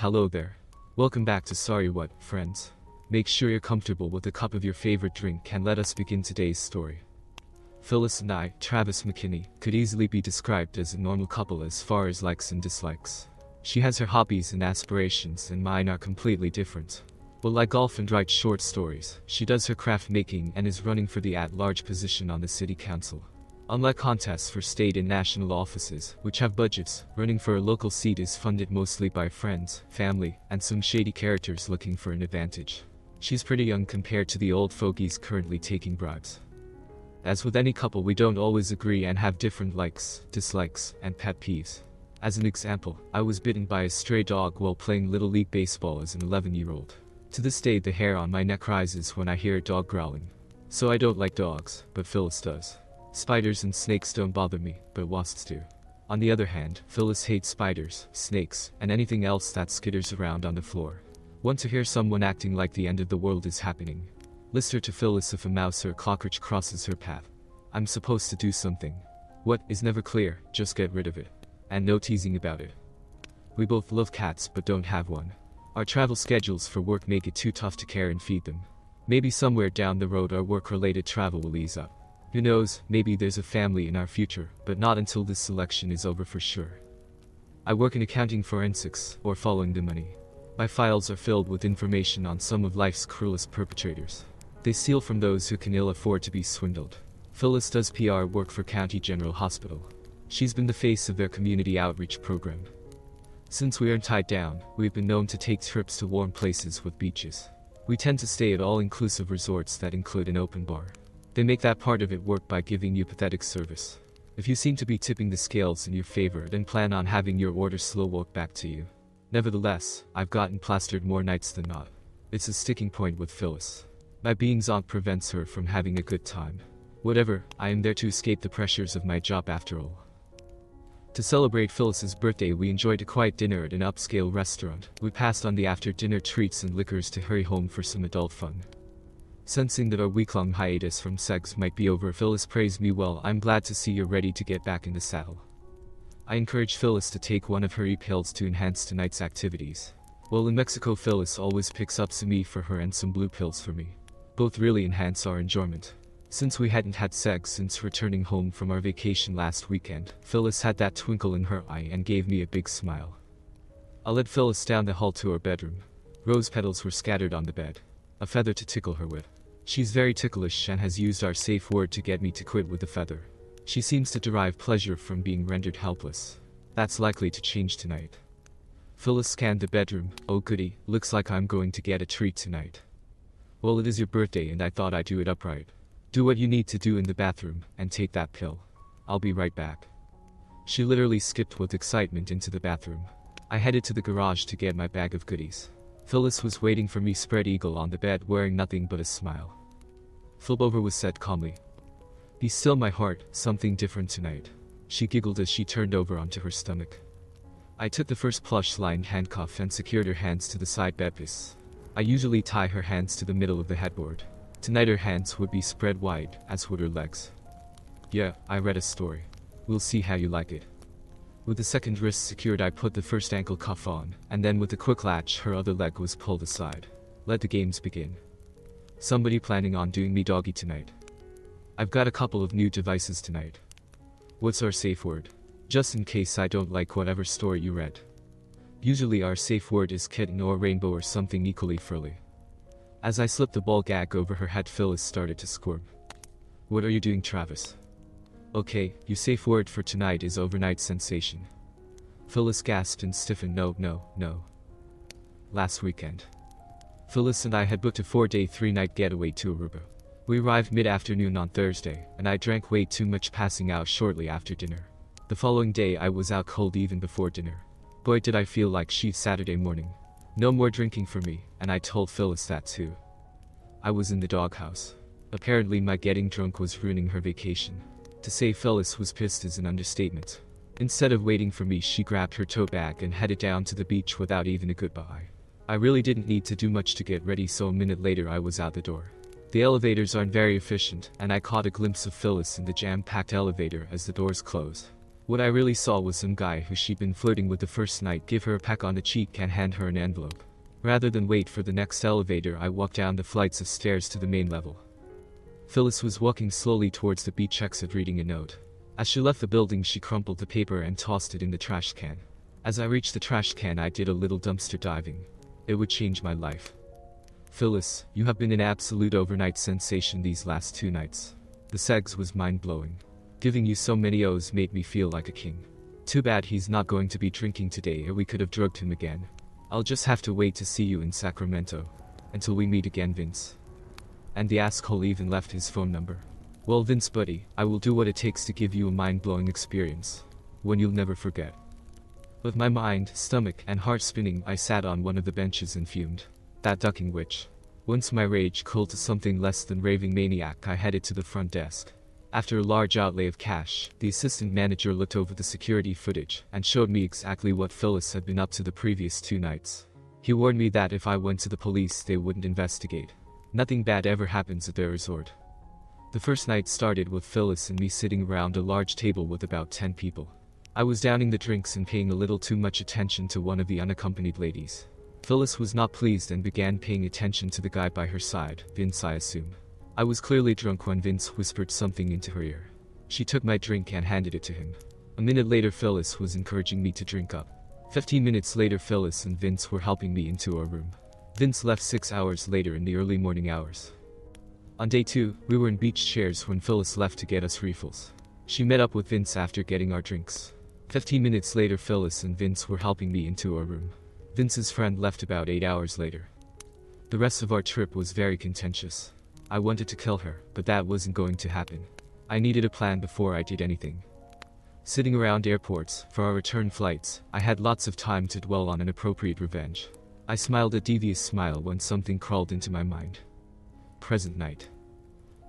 Hello there. Welcome back to Sorry What, friends. Make sure you're comfortable with a cup of your favorite drink and let us begin today's story. Phyllis and I, Travis McKinney, could easily be described as a normal couple as far as likes and dislikes. She has her hobbies and aspirations and mine are completely different. While I golf and write short stories, she does her craft making and is running for the at-large position on the city council. Unlike contests for state and national offices, which have budgets, running for a local seat is funded mostly by friends, family, and some shady characters looking for an advantage. She's pretty young compared to the old fogies currently taking bribes. As with any couple, we don't always agree and have different likes, dislikes, and pet peeves. As an example, I was bitten by a stray dog while playing Little League Baseball as an 11-year-old. To this day the hair on my neck rises when I hear a dog growling. So I don't like dogs, but Phyllis does. Spiders and snakes don't bother me, but wasps do. On the other hand, Phyllis hates spiders, snakes, and anything else that skitters around on the floor. Want to hear someone acting like the end of the world is happening? Listen to Phyllis if a mouse or cockroach crosses her path. I'm supposed to do something. What is never clear, just get rid of it. And no teasing about it. We both love cats but don't have one. Our travel schedules for work make it too tough to care and feed them. Maybe somewhere down the road our work-related travel will ease up. Who knows, maybe there's a family in our future, but not until this selection is over for sure. I work in accounting forensics, or following the money. My files are filled with information on some of life's cruelest perpetrators. They steal from those who can ill afford to be swindled. Phyllis does PR work for County General Hospital. She's been the face of their community outreach program. Since we aren't tied down, we've been known to take trips to warm places with beaches. We tend to stay at all-inclusive resorts that include an open bar. They make that part of it work by giving you pathetic service. If you seem to be tipping the scales in your favor, then plan on having your order slow walk back to you. Nevertheless, I've gotten plastered more nights than not. It's a sticking point with Phyllis. My being's-on prevents her from having a good time. Whatever, I am there to escape the pressures of my job after all. To celebrate Phyllis's birthday, we enjoyed a quiet dinner at an upscale restaurant. We passed on the after-dinner treats and liquors to hurry home for some adult fun. Sensing that our week-long hiatus from sex might be over, Phyllis praised me. Well, I'm glad to see you're ready to get back in the saddle. I encouraged Phyllis to take one of her e-pills to enhance tonight's activities. While in Mexico, Phyllis always picks up some E for her and some blue pills for me. Both really enhance our enjoyment. Since we hadn't had sex since returning home from our vacation last weekend, Phyllis had that twinkle in her eye and gave me a big smile. I led Phyllis down the hall to her bedroom. Rose petals were scattered on the bed. A feather to tickle her with. She's very ticklish and has used our safe word to get me to quit with the feather. She seems to derive pleasure from being rendered helpless. That's likely to change tonight. Phyllis scanned the bedroom. Oh goody, looks like I'm going to get a treat tonight. Well, it is your birthday and I thought I'd do it upright. Do what you need to do in the bathroom, and take that pill. I'll be right back. She literally skipped with excitement into the bathroom. I headed to the garage to get my bag of goodies. Phyllis was waiting for me spread eagle on the bed wearing nothing but a smile. Flip over was said calmly. Be still my heart, something different tonight. She giggled as she turned over onto her stomach. I took the first plush-lined handcuff and secured her hands to the side bedpiece. I usually tie her hands to the middle of the headboard. Tonight her hands would be spread wide, as would her legs. Yeah, I read a story. We'll see how you like it. With the second wrist secured, I put the first ankle cuff on, and then with a quick latch her other leg was pulled aside. Let the games begin. Somebody planning on doing me doggy tonight? I've got a couple of new devices tonight. What's our safe word? Just in case I don't like whatever story you read. Usually our safe word is kitten or rainbow or something equally frilly. As I slipped the ball gag over her head, Phyllis started to squirm. What are you doing, Travis? Okay, your safe word for tonight is overnight sensation. Phyllis gasped and stiffened. No. Last weekend. Phyllis and I had booked a 4-day 3-night getaway to Aruba. We arrived mid-afternoon on Thursday, and I drank way too much, passing out shortly after dinner. The following day I was out cold even before dinner. Boy, did I feel like she's Saturday morning. No more drinking for me, and I told Phyllis that too. I was in the doghouse. Apparently my getting drunk was ruining her vacation. To say Phyllis was pissed is an understatement. Instead of waiting for me, she grabbed her tote bag and headed down to the beach without even a goodbye. I really didn't need to do much to get ready, so a minute later I was out the door. The elevators aren't very efficient, and I caught a glimpse of Phyllis in the jam-packed elevator as the doors closed. What I really saw was some guy who she'd been flirting with the first night give her a peck on the cheek and hand her an envelope. Rather than wait for the next elevator, I walked down the flights of stairs to the main level. Phyllis was walking slowly towards the beach exit reading a note. As she left the building, she crumpled the paper and tossed it in the trash can. As I reached the trash can, I did a little dumpster diving. It would change my life. Phyllis, you have been an absolute overnight sensation these last 2 nights. The sex was mind-blowing. Giving you so many O's made me feel like a king. Too bad he's not going to be drinking today, or we could have drugged him again. I'll just have to wait to see you in Sacramento. Until we meet again, Vince. And the asshole even left his phone number. Well, Vince buddy, I will do what it takes to give you a mind-blowing experience. One you'll never forget. With my mind, stomach, and heart spinning, I sat on one of the benches and fumed. That ducking witch. Once my rage cooled to something less than raving maniac, I headed to the front desk. After a large outlay of cash, the assistant manager looked over the security footage and showed me exactly what Phyllis had been up to the previous 2 nights. He warned me that if I went to the police, they wouldn't investigate. Nothing bad ever happens at their resort. The first night started with Phyllis and me sitting around a large table with about 10 people. I was downing the drinks and paying a little too much attention to one of the unaccompanied ladies. Phyllis was not pleased and began paying attention to the guy by her side, Vince I assume. I was clearly drunk when Vince whispered something into her ear. She took my drink and handed it to him. A minute later, Phyllis was encouraging me to drink up. 15 minutes later, Phyllis and Vince were helping me into our room. Vince left 6 hours later in the early morning hours. On day 2, we were in beach chairs when Phyllis left to get us refills. She met up with Vince after getting our drinks. 15 minutes later, Phyllis and Vince were helping me into our room. Vince's friend left about 8 hours later. The rest of our trip was very contentious. I wanted to kill her, but that wasn't going to happen. I needed a plan before I did anything. Sitting around airports, for our return flights, I had lots of time to dwell on an appropriate revenge. I smiled a devious smile when something crawled into my mind. Present night.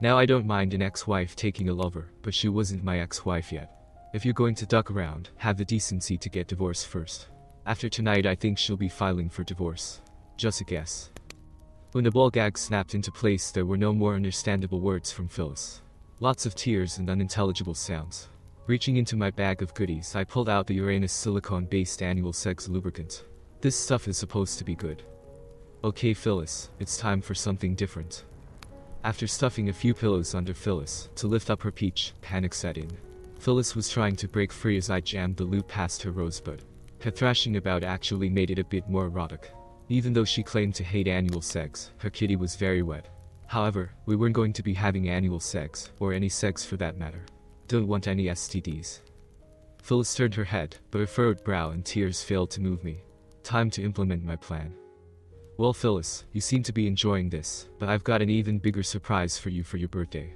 Now I don't mind an ex-wife taking a lover, but she wasn't my ex-wife yet. If you're going to duck around, have the decency to get divorced first. After tonight, I think she'll be filing for divorce. Just a guess. When the ball gag snapped into place, there were no more understandable words from Phyllis. Lots of tears and unintelligible sounds. Reaching into my bag of goodies, I pulled out the Uranus silicone-based annual sex lubricant. This stuff is supposed to be good. Okay Phyllis, it's time for something different. After stuffing a few pillows under Phyllis to lift up her peach, panic set in. Phyllis was trying to break free as I jammed the lube past her rosebud. Her thrashing about actually made it a bit more erotic. Even though she claimed to hate annual sex, her kitty was very wet. However, we weren't going to be having annual sex, or any sex for that matter. Don't want any STDs. Phyllis turned her head, but her furrowed brow and tears failed to move me. Time to implement my plan. Well Phyllis, you seem to be enjoying this, but I've got an even bigger surprise for you for your birthday.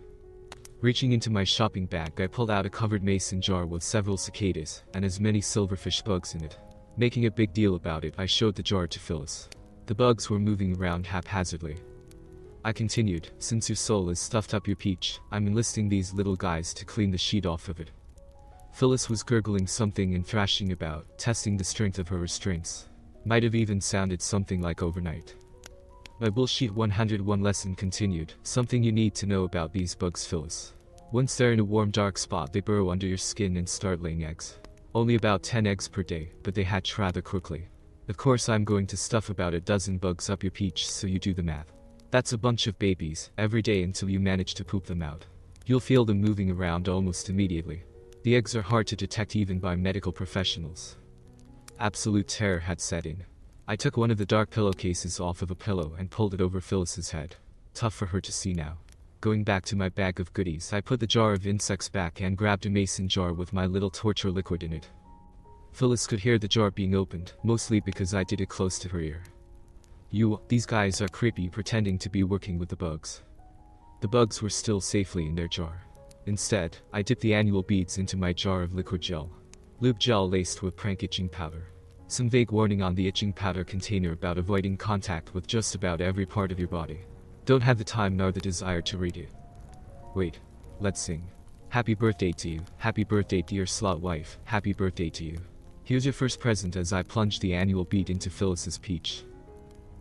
Reaching into my shopping bag, I pulled out a covered mason jar with several cicadas and as many silverfish bugs in it. Making a big deal about it, I showed the jar to Phyllis. The bugs were moving around haphazardly. I continued, since your soul is stuffed up your peach, I'm enlisting these little guys to clean the sheet off of it. Phyllis was gurgling something and thrashing about, testing the strength of her restraints. Might have even sounded something like overnight. My bullshit 101 lesson continued, something you need to know about these bugs, Phyllis. Once they're in a warm dark spot, they burrow under your skin and start laying eggs. Only about 10 eggs per day, but they hatch rather quickly. Of course I'm going to stuff about a dozen bugs up your peach, so you do the math. That's a bunch of babies, every day until you manage to poop them out. You'll feel them moving around almost immediately. The eggs are hard to detect even by medical professionals. Absolute terror had set in. I took one of the dark pillowcases off of a pillow and pulled it over Phyllis's head. Tough for her to see now. Going back to my bag of goodies, I put the jar of insects back and grabbed a mason jar with my little torture liquid in it. Phyllis could hear the jar being opened, mostly because I did it close to her ear. These guys are creepy, pretending to be working with the bugs. The bugs were still safely in their jar. Instead, I dipped the annual beads into my jar of liquid gel. Lube gel laced with prank itching powder. Some vague warning on the itching powder container about avoiding contact with just about every part of your body. Don't have the time nor the desire to read it. Wait, let's sing. Happy birthday to you, happy birthday dear slut wife, happy birthday to you. Here's your first present as I plunged the annual bead into Phyllis's peach.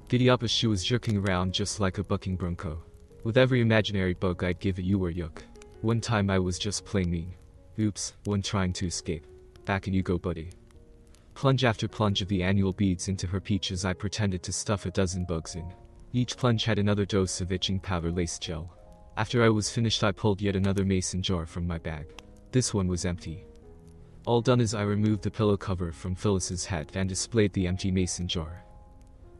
Giddy up as she was jerking around just like a bucking bronco. With every imaginary bug I'd give it, you were yuck. One time I was just plain mean. Oops, one trying to escape. Back in you go, buddy. Plunge after plunge of the annual beads into her peach as I pretended to stuff a dozen bugs in. Each plunge had another dose of itching powder lace gel. After I was finished, I pulled yet another mason jar from my bag. This one was empty. All done as I removed the pillow cover from Phyllis's head and displayed the empty mason jar.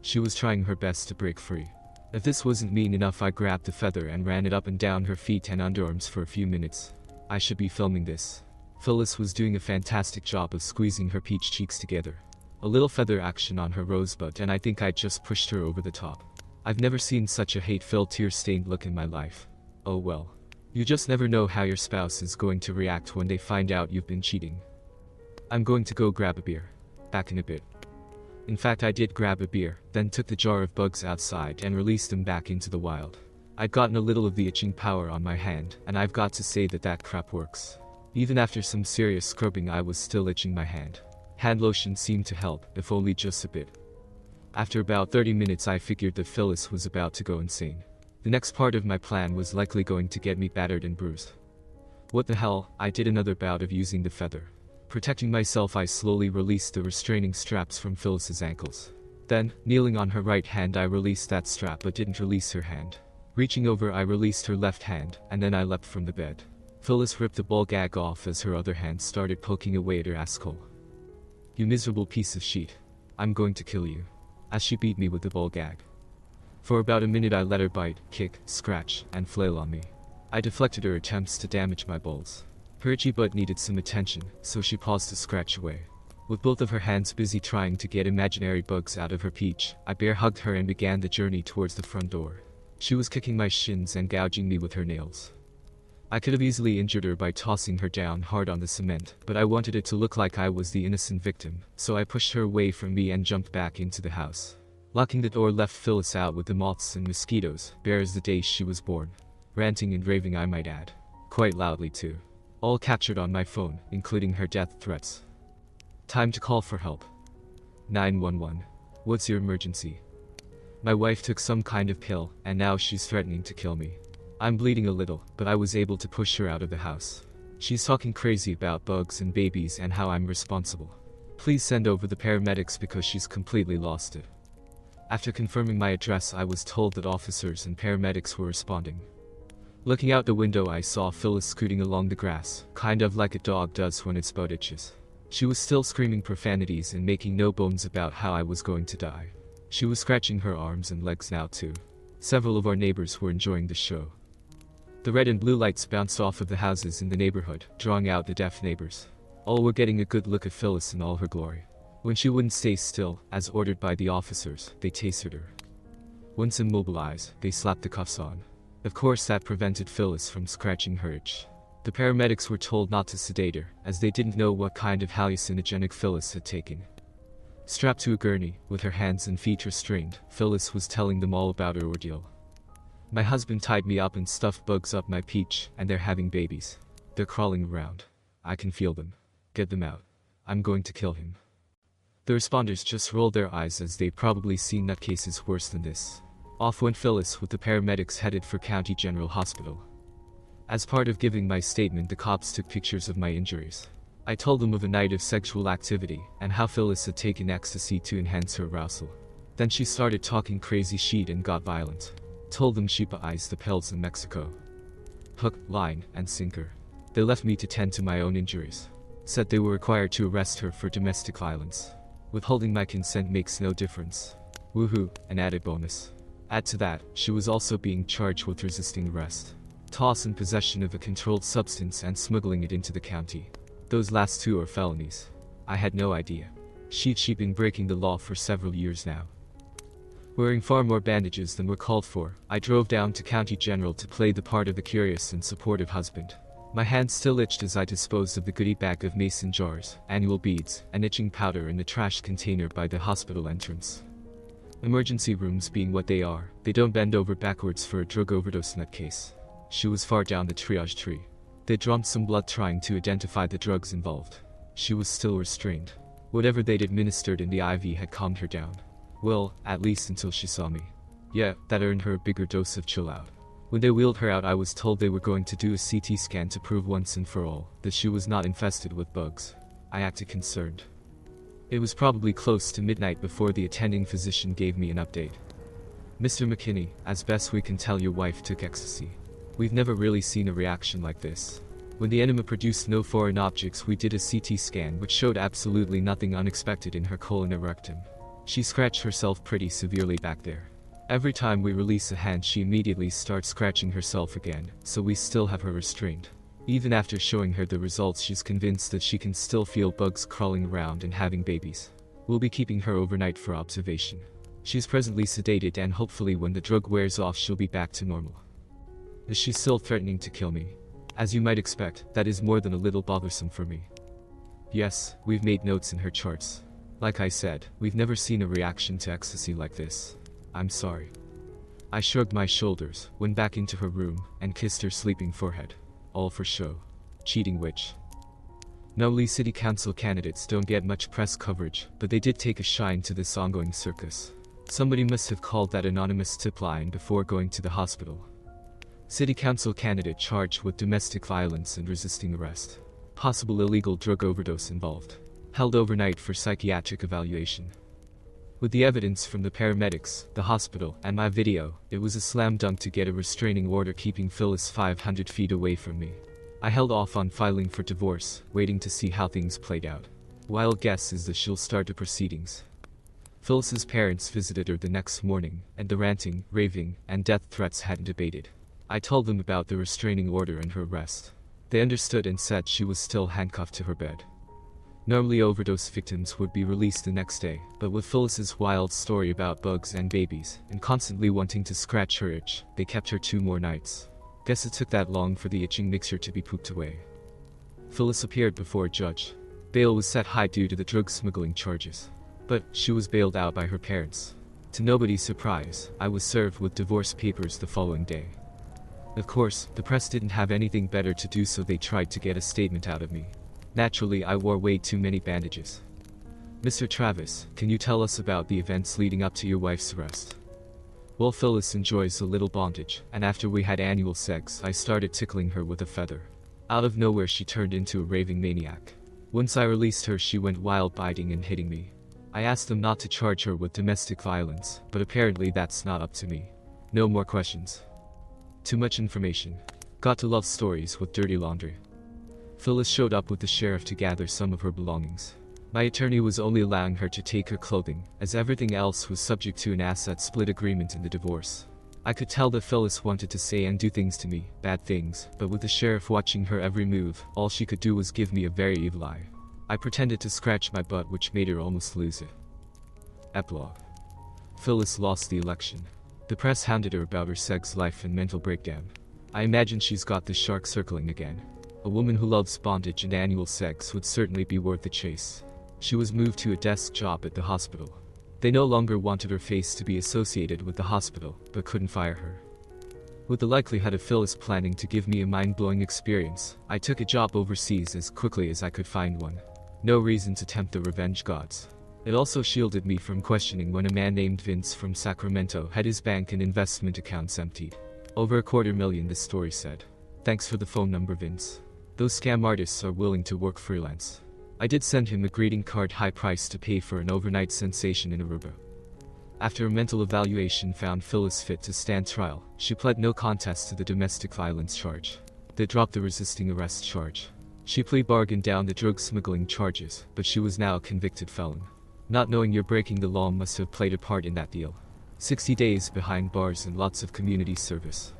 She was trying her best to break free. If this wasn't mean enough, I grabbed the feather and ran it up and down her feet and underarms for a few minutes. I should be filming this. Phyllis was doing a fantastic job of squeezing her peach cheeks together. A little feather action on her rosebud, and I think I just pushed her over the top. I've never seen such a hate-filled, tear-stained look in my life. Oh well. You just never know how your spouse is going to react when they find out you've been cheating. I'm going to go grab a beer. Back in a bit. In fact, I did grab a beer, then took the jar of bugs outside and released them back into the wild. I'd gotten a little of the itching power on my hand, and I've got to say that crap works. Even after some serious scrubbing, I was still itching my hand. Hand lotion seemed to help, if only just a bit. After about 30 minutes, I figured that Phyllis was about to go insane. The next part of my plan was likely going to get me battered and bruised. What the hell, I did another bout of using the feather. Protecting myself, I slowly released the restraining straps from Phyllis's ankles. Then, kneeling on her right hand, I released that strap but didn't release her hand. Reaching over, I released her left hand, and then I leapt from the bed. Phyllis ripped the ball gag off as her other hand started poking away at her asshole. You miserable piece of shit. I'm going to kill you. As she beat me with the ball gag. For about a minute I let her bite, kick, scratch, and flail on me. I deflected her attempts to damage my balls. Her itchy butt needed some attention, so she paused to scratch away. With both of her hands busy trying to get imaginary bugs out of her peach, I bear hugged her and began the journey towards the front door. She was kicking my shins and gouging me with her nails. I could have easily injured her by tossing her down hard on the cement, but I wanted it to look like I was the innocent victim, so I pushed her away from me and jumped back into the house. Locking the door left Phyllis out with the moths and mosquitoes, bare as the day she was born. Ranting and raving, I might add. Quite loudly too. All captured on my phone, including her death threats. Time to call for help. 911. What's your emergency? My wife took some kind of pill, and now she's threatening to kill me. I'm bleeding a little, but I was able to push her out of the house. She's talking crazy about bugs and babies and how I'm responsible. Please send over the paramedics because she's completely lost it. After confirming my address, I was told that officers and paramedics were responding. Looking out the window, I saw Phyllis scooting along the grass, kind of like a dog does when its butt itches. She was still screaming profanities and making no bones about how I was going to die. She was scratching her arms and legs now too. Several of our neighbors were enjoying the show. The red and blue lights bounced off of the houses in the neighborhood, drawing out the deaf neighbors. All were getting a good look at Phyllis in all her glory. When she wouldn't stay still, as ordered by the officers, they tasered her. Once immobilized, they slapped the cuffs on. Of course, that prevented Phyllis from scratching her itch. The paramedics were told not to sedate her, as they didn't know what kind of hallucinogenic Phyllis had taken. Strapped to a gurney, with her hands and feet restrained, Phyllis was telling them all about her ordeal. My husband tied me up and stuffed bugs up my peach, and they're having babies. They're crawling around. I can feel them. Get them out. I'm going to kill him. The responders just rolled their eyes as they'd probably seen nutcases worse than this. Off went Phyllis with the paramedics headed for County General Hospital. As part of giving my statement, the cops took pictures of my injuries. I told them of a night of sexual activity and how Phyllis had taken ecstasy to enhance her arousal. Then she started talking crazy shit and got violent. Told them she buys the pills in Mexico. Hook, line, and sinker. They left me to tend to my own injuries. Said they were required to arrest her for domestic violence. Withholding my consent makes no difference. Woohoo, an added bonus. Add to that, she was also being charged with resisting arrest, toss and possession of a controlled substance, and smuggling it into the county. Those last two are felonies. I had no idea. She'd been breaking the law for several years now. Wearing far more bandages than were called for, I drove down to County General to play the part of a curious and supportive husband. My hands still itched as I disposed of the goodie bag of mason jars, annual beads, and itching powder in the trash container by the hospital entrance. Emergency rooms being what they are, they don't bend over backwards for a drug overdose nutcase. She was far down the triage tree. They drummed some blood trying to identify the drugs involved. She was still restrained. Whatever they'd administered in the IV had calmed her down. Well, at least until she saw me. Yeah, that earned her a bigger dose of chill out. When they wheeled her out, I was told they were going to do a CT scan to prove once and for all that she was not infested with bugs. I acted concerned. It was probably close to midnight before the attending physician gave me an update. Mr. McKinney, as best we can tell, your wife took ecstasy. We've never really seen a reaction like this. When the enema produced no foreign objects, we did a CT scan which showed absolutely nothing unexpected in her colon or rectum. She scratched herself pretty severely back there. Every time we release a hand she immediately starts scratching herself again, so we still have her restrained. Even after showing her the results, she's convinced that she can still feel bugs crawling around and having babies. We'll be keeping her overnight for observation. She's presently sedated and hopefully when the drug wears off she'll be back to normal. Is she still threatening to kill me? As you might expect, that is more than a little bothersome for me. Yes, we've made notes in her charts. Like I said, we've never seen a reaction to ecstasy like this. I'm sorry. I shrugged my shoulders, went back into her room, and kissed her sleeping forehead. All for show. Cheating witch. Normally city council candidates don't get much press coverage, but they did take a shine to this ongoing circus. Somebody must have called that anonymous tip line before going to the hospital. City council candidate charged with domestic violence and resisting arrest. Possible illegal drug overdose involved. Held overnight for psychiatric evaluation. With the evidence from the paramedics, the hospital, and my video, it was a slam dunk to get a restraining order keeping Phyllis 500 feet away from me. I held off on filing for divorce, waiting to see how things played out. Wild guess is that she'll start the proceedings. Phyllis's parents visited her the next morning, and the ranting, raving, and death threats hadn't abated. I told them about the restraining order and her arrest. They understood and said she was still handcuffed to her bed. Normally overdose victims would be released the next day, but with Phyllis's wild story about bugs and babies, and constantly wanting to scratch her itch, they kept her 2 more nights. Guess it took that long for the itching mixture to be pooped away. Phyllis appeared before a judge. Bail was set high due to the drug smuggling charges. But she was bailed out by her parents. To nobody's surprise, I was served with divorce papers the following day. Of course, the press didn't have anything better to do, so they tried to get a statement out of me. Naturally, I wore way too many bandages. Mr. Travis, can you tell us about the events leading up to your wife's arrest? Well, Phyllis enjoys a little bondage, and after we had annual sex, I started tickling her with a feather. Out of nowhere, she turned into a raving maniac. Once I released her, she went wild, biting and hitting me. I asked them not to charge her with domestic violence, but apparently that's not up to me. No more questions. Too much information. Got to love stories with dirty laundry. Phyllis showed up with the sheriff to gather some of her belongings. My attorney was only allowing her to take her clothing, as everything else was subject to an asset split agreement in the divorce. I could tell that Phyllis wanted to say and do things to me, bad things, but with the sheriff watching her every move, all she could do was give me a very evil eye. I pretended to scratch my butt, which made her almost lose it. Epilogue. Phyllis lost the election. The press hounded her about her sex life and mental breakdown. I imagine she's got the shark circling again. A woman who loves bondage and annual sex would certainly be worth the chase. She was moved to a desk job at the hospital. They no longer wanted her face to be associated with the hospital, but couldn't fire her. With the likelihood of Phyllis planning to give me a mind-blowing experience, I took a job overseas as quickly as I could find one. No reason to tempt the revenge gods. It also shielded me from questioning when a man named Vince from Sacramento had his bank and investment accounts emptied. Over $250,000, the story said. Thanks for the phone number, Vince. Those scam artists are willing to work freelance. I did send him a greeting card, high price to pay for an overnight sensation in Aruba. After a mental evaluation found Phyllis fit to stand trial, she pled no contest to the domestic violence charge. They dropped the resisting arrest charge. She plea bargained down the drug smuggling charges, but she was now a convicted felon. Not knowing you're breaking the law must have played a part in that deal. 60 days behind bars and lots of community service.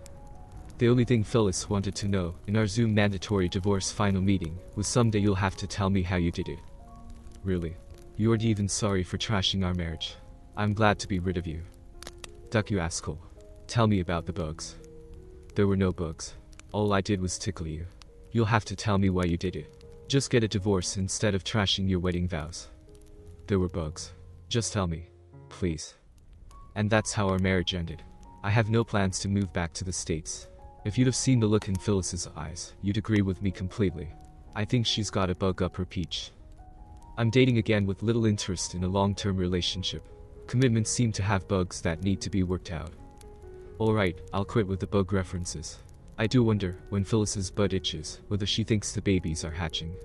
The only thing Phyllis wanted to know, in our Zoom mandatory divorce final meeting, was someday you'll have to tell me how you did it. Really? You aren't even sorry for trashing our marriage. I'm glad to be rid of you. Duck, you asshole. Tell me about the bugs. There were no bugs. All I did was tickle you. You'll have to tell me why you did it. Just get a divorce instead of trashing your wedding vows. There were bugs. Just tell me. Please. And that's how our marriage ended. I have no plans to move back to the States. If you'd have seen the look in Phyllis's eyes, you'd agree with me completely. I think she's got a bug up her peach. I'm dating again with little interest in a long-term relationship. Commitments seem to have bugs that need to be worked out. Alright, I'll quit with the bug references. I do wonder, when Phyllis's butt itches, whether she thinks the babies are hatching.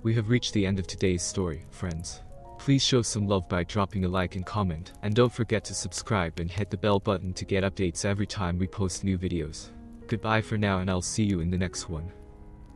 We have reached the end of today's story, friends. Please show some love by dropping a like and comment, and don't forget to subscribe and hit the bell button to get updates every time we post new videos. Goodbye for now, and I'll see you in the next one.